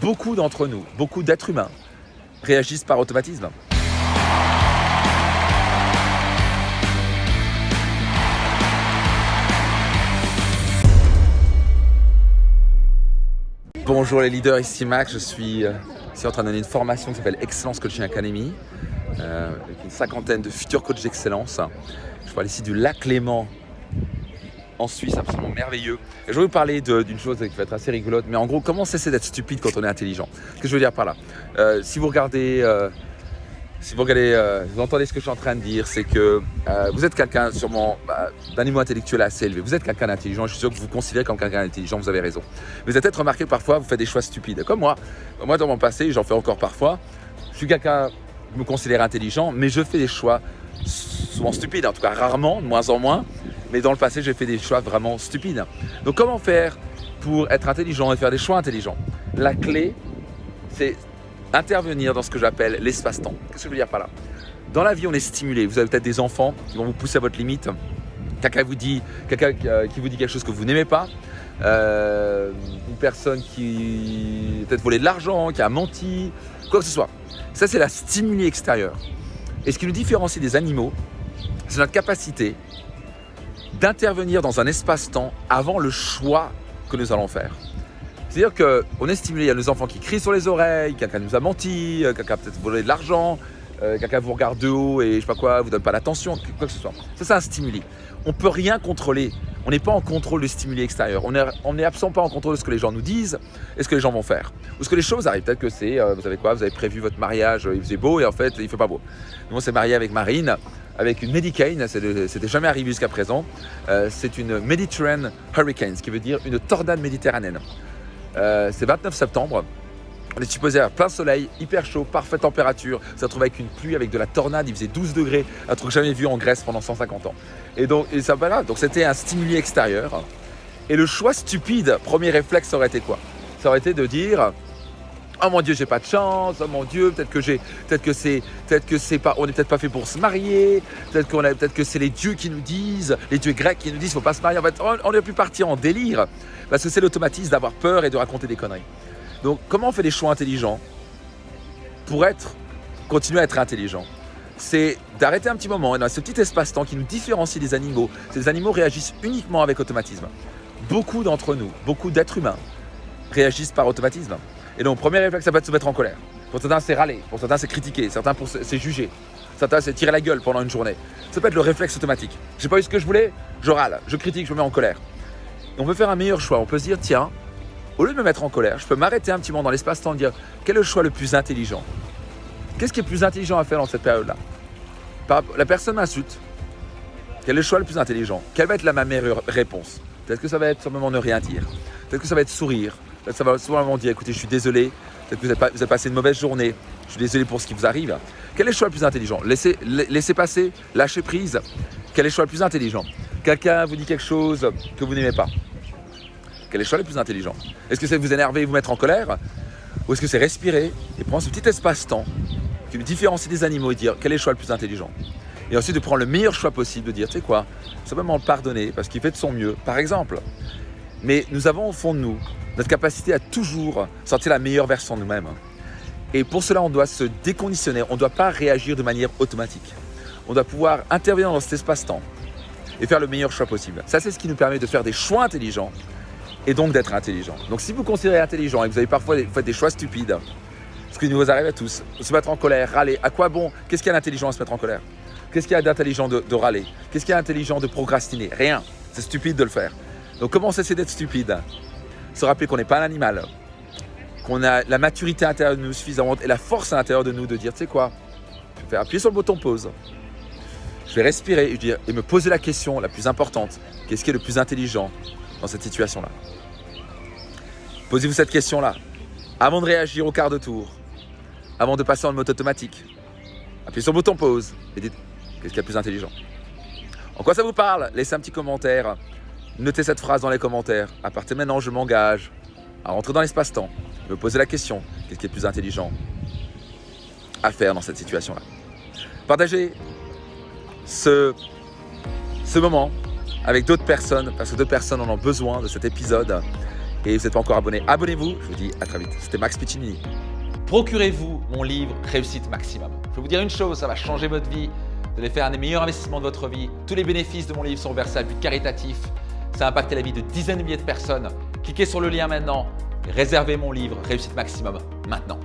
beaucoup d'entre nous, beaucoup d'êtres humains, réagissent par automatisme. Bonjour les leaders, ici Max, je suis ici en train de donner une formation qui s'appelle Excellence Coaching Academy avec une cinquantaine de futurs coachs d'excellence. Je parle ici du lac Léman en Suisse, absolument merveilleux. Et je vais vous parler d'une chose qui va être assez rigolote, mais en gros, comment cesser d'être stupide quand on est intelligent? Qu'est-ce que je veux dire par là? Si vous entendez ce que je suis en train de dire, c'est que vous êtes quelqu'un sûrement d'un niveau intellectuel assez élevé. Vous êtes quelqu'un d'intelligent, je suis sûr que vous vous considérez comme quelqu'un d'intelligent, vous avez raison. Mais vous avez peut-être remarqué parfois, vous faites des choix stupides. Comme moi. Moi, dans mon passé, j'en fais encore parfois. Je suis quelqu'un, je me considère intelligent, mais je fais des choix souvent stupides, en tout cas rarement, de moins en moins. Mais dans le passé, j'ai fait des choix vraiment stupides. Donc comment faire pour être intelligent et faire des choix intelligents? La clé, c'est intervenir dans ce que j'appelle l'espace-temps. Qu'est-ce que je veux dire par là? Dans la vie, on est stimulé. Vous avez peut-être des enfants qui vont vous pousser à votre limite. Quelqu'un qui vous dit quelque chose que vous n'aimez pas. Une personne qui peut-être volé de l'argent, qui a menti, quoi que ce soit. Ça, c'est la stimuli extérieure. Et ce qui nous différencie des animaux, c'est notre capacité d'intervenir dans un espace-temps avant le choix que nous allons faire. C'est-à-dire qu'on est stimulé, il y a nos enfants qui crient sur les oreilles, quelqu'un nous a menti, quelqu'un a peut-être volé de l'argent, quelqu'un vous regarde de haut et je sais pas quoi, vous donne pas l'attention, quoi que ce soit. Ça, c'est un stimuli. On peut rien contrôler. On n'est pas en contrôle du stimuli extérieur. On est absolument pas en contrôle de ce que les gens nous disent et ce que les gens vont faire. Ou ce que les choses arrivent. Peut-être que c'est, vous savez quoi, vous avez prévu votre mariage, il faisait beau et en fait, il fait pas beau. Nous, on s'est marié avec Marine, avec une Medicane, c'était jamais arrivé jusqu'à présent. C'est une Mediterranean Hurricane, ce qui veut dire une tornade méditerranéenne. C'est 29 septembre. On est supposé avoir plein soleil, hyper chaud, parfaite température. On s'est retrouvé avec une pluie, avec de la tornade, il faisait 12 degrés, un truc jamais vu en Grèce pendant 150 ans. Donc c'était un stimuli extérieur. Et le choix stupide, premier réflexe, ça aurait été quoi? Ça aurait été de dire: oh mon Dieu, j'ai pas de chance, oh mon Dieu, on n'est peut-être pas fait pour se marier, peut-être que c'est les dieux qui nous disent, les dieux grecs qui nous disent qu'il ne faut pas se marier. En fait, on aurait pu partir en délire, parce que c'est l'automatisme d'avoir peur et de raconter des conneries. Donc, comment on fait des choix intelligents pour continuer à être intelligent? C'est d'arrêter un petit moment et dans ce petit espace-temps qui nous différencie des animaux. Ces animaux réagissent uniquement avec automatisme. Beaucoup d'entre nous, beaucoup d'êtres humains réagissent par automatisme. Et donc, premier réflexe, ça peut être se mettre en colère. Pour certains, c'est râler. Pour certains, c'est critiquer. Certains, c'est juger. Certains, c'est tirer la gueule pendant une journée. Ça peut être le réflexe automatique. J'ai pas eu ce que je voulais, je râle, je critique, je me mets en colère. Et on peut faire un meilleur choix. On peut se dire, tiens, au lieu de me mettre en colère, je peux m'arrêter un petit moment dans l'espace-temps et dire, quel est le choix le plus intelligent? Qu'est-ce qui est plus intelligent à faire dans cette période-là? La personne m'insulte. Quel est le choix le plus intelligent? Quelle va être ma meilleure réponse? Peut-être que ça va être simplement ne rien dire. Peut-être que ça va être sourire. Ça va souvent dire, écoutez, je suis désolé, peut-être que vous avez passé une mauvaise journée, je suis désolé pour ce qui vous arrive. Quel est le choix le plus intelligent? Laissez passer, lâcher prise. Quel est le choix le plus intelligent? Quelqu'un vous dit quelque chose que vous n'aimez pas. Quel est le choix le plus intelligent? Est-ce que c'est vous énerver et vous mettre en colère? Ou est-ce que c'est respirer et prendre ce petit espace-temps qui nous différencie des animaux et dire quel est le choix le plus intelligent? Et ensuite de prendre le meilleur choix possible, de dire, tu sais quoi, simplement le pardonner parce qu'il fait de son mieux, par exemple. Mais nous avons au fond de nous notre capacité à toujours sortir la meilleure version de nous-mêmes. Et pour cela, on doit se déconditionner. On ne doit pas réagir de manière automatique. On doit pouvoir intervenir dans cet espace-temps et faire le meilleur choix possible. Ça, c'est ce qui nous permet de faire des choix intelligents et donc d'être intelligent. Donc, si vous considérez intelligent et que vous avez parfois fait des choix stupides, ce qui nous arrive à tous, se mettre en colère, râler, à quoi bon? Qu'est-ce qu'il y a d'intelligent à se mettre en colère? Qu'est-ce qu'il y a d'intelligent de râler? Qu'est-ce qu'il y a d'intelligent de procrastiner? Rien. C'est stupide de le faire. Donc, comment cesser d'être stupide? Se rappeler qu'on n'est pas un animal, qu'on a la maturité intérieure de nous suffisamment et la force à l'intérieur de nous de dire, tu sais quoi, je vais faire appuyer sur le bouton pause, je vais respirer et me poser la question la plus importante, qu'est-ce qui est le plus intelligent dans cette situation-là? Posez-vous cette question-là, avant de réagir au quart de tour, avant de passer en mode automatique. Appuyez sur le bouton pause et dites, qu'est-ce qui est le plus intelligent? En quoi ça vous parle? Laissez un petit commentaire. Notez cette phrase dans les commentaires. À partir de maintenant, je m'engage à rentrer dans l'espace-temps, me poser la question, qu'est-ce qui est le plus intelligent à faire dans cette situation-là? Partagez ce moment avec d'autres personnes, parce que d'autres personnes en ont besoin de cet épisode. Et vous n'êtes pas encore abonné, abonnez-vous. Je vous dis à très vite. C'était Max Piccinini. Procurez-vous mon livre Réussite Maximum. Je vais vous dire une chose, ça va changer votre vie. Vous allez faire un des meilleurs investissements de votre vie. Tous les bénéfices de mon livre sont versés à but caritatif. Ça a impacté la vie de dizaines de milliers de personnes. Cliquez sur le lien maintenant et réservez mon livre Réussite Maximum maintenant.